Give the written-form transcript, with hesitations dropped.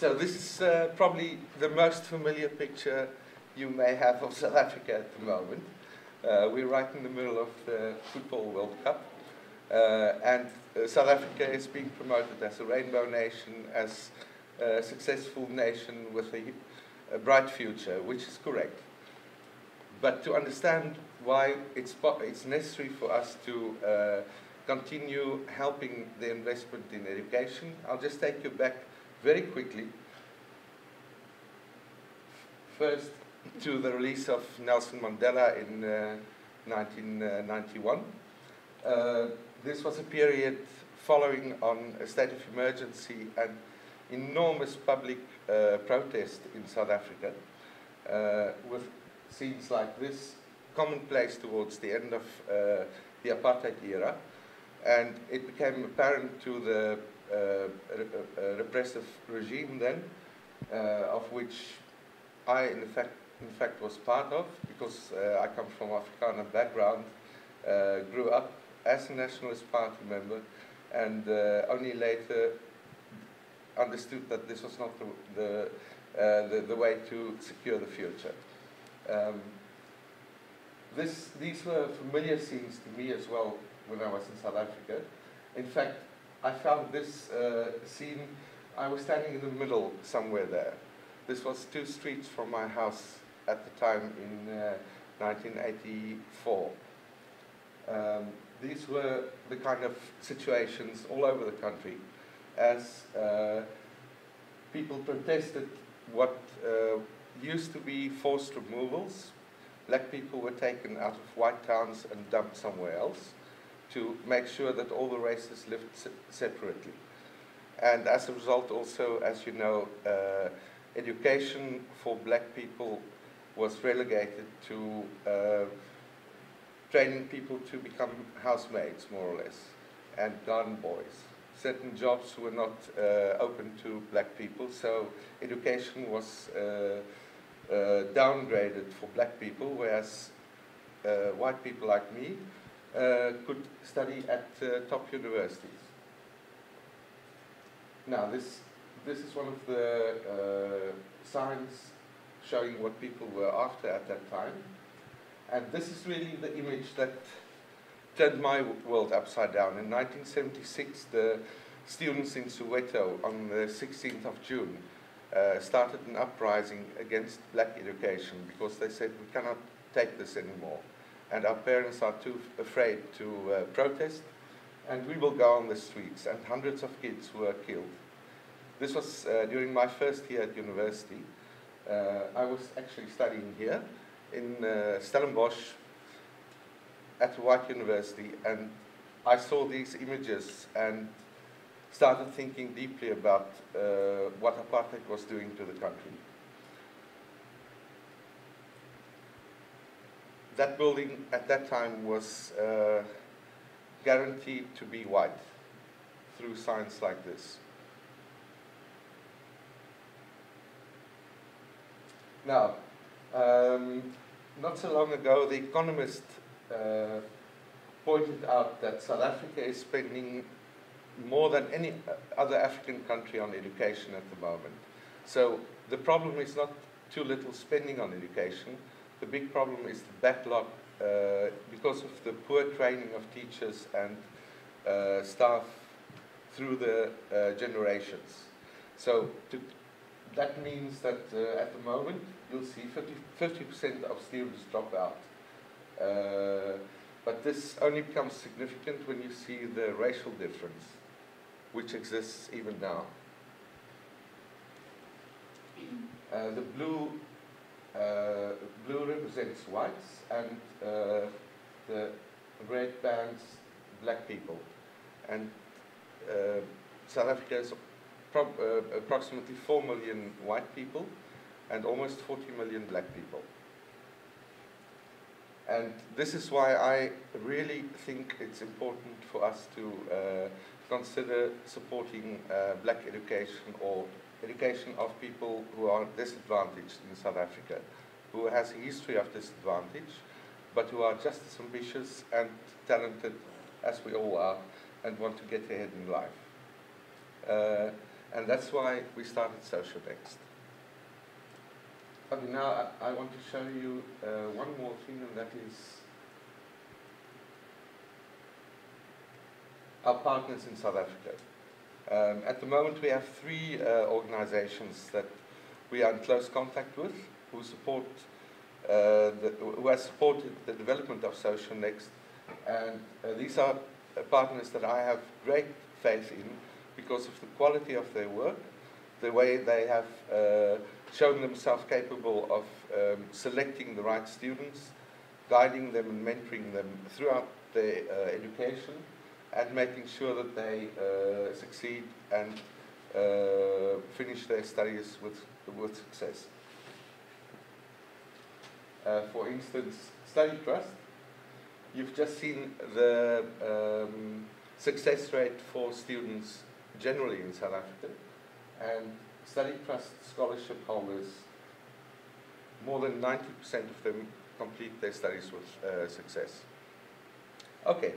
So this is probably the most familiar picture you may have of South Africa at the moment. We're right in the middle of the Football World Cup. And South Africa is being promoted as a rainbow nation, as a successful nation with a bright future, which is correct. But to understand why it's necessary for us to continue helping the investment in education, I'll just take you back very quickly. First, to the release of Nelson Mandela in 1991. This was a period following on a state of emergency and enormous public protest in South Africa, with scenes like this commonplace towards the end of the apartheid era. And it became apparent to the repressive regime then, of which I, in fact, was part of, because I come from Afrikaner background, grew up as a Nationalist Party member, and only later understood that this was not the way to secure the future. These were familiar scenes to me as well when I was in South Africa. In fact, I found this scene, I was standing in the middle somewhere there. This was 2 streets from my house at the time in 1984. These were the kind of situations all over the country as people protested what used to be forced removals. Black people were taken out of white towns and dumped somewhere else to make sure that all the races lived separately. And as a result also, as you know, education for black people was relegated to training people to become housemaids, more or less, and garden boys. Certain jobs were not open to black people, so education was downgraded for black people, whereas white people like me could study at top universities. Now, this is one of the signs showing what people were after at that time. And this is really the image that turned my world upside down. In 1976, the students in Soweto on the 16th of June started an uprising against black education because they said, we cannot take this anymore. And our parents are too afraid to protest, and we will go on the streets. And hundreds of kids were killed. This was during my first year at university. I was actually studying here in Stellenbosch at a white university, and I saw these images and started thinking deeply about what apartheid was doing to the country. That building at that time was guaranteed to be white through signs like this. Now, not so long ago, The Economist pointed out that South Africa is spending more than any other African country on education at the moment. So the problem is not too little spending on education. The big problem is the backlog because of the poor training of teachers and staff through the generations. So that means that at the moment you'll see 50% of students drop out. But this only becomes significant when you see the racial difference, which exists even now. The blue represents whites, and the red bands black people. And South Africa is approximately 4 million white people and almost 40 million black people. And this is why I really think it's important for us to consider supporting black education or education of people who are disadvantaged in South Africa, who has a history of disadvantage, but who are just as ambitious and talented as we all are and want to get ahead in life. And that's why we started Tjaart-socionext. Okay, now I want to show you one more thing, and that is our partners in South Africa. At the moment we have 3 organizations that we are in close contact with, who support who has supported the development of Tjaart-socionext, and these are partners that I have great faith in because of the quality of their work, the way they have shown themselves capable of selecting the right students, guiding them and mentoring them throughout their education, and making sure that they succeed and finish their studies with success. For instance, Study Trust, you've just seen the success rate for students generally in South Africa, and Study Trust scholarship holders, more than 90% of them complete their studies with success. Okay.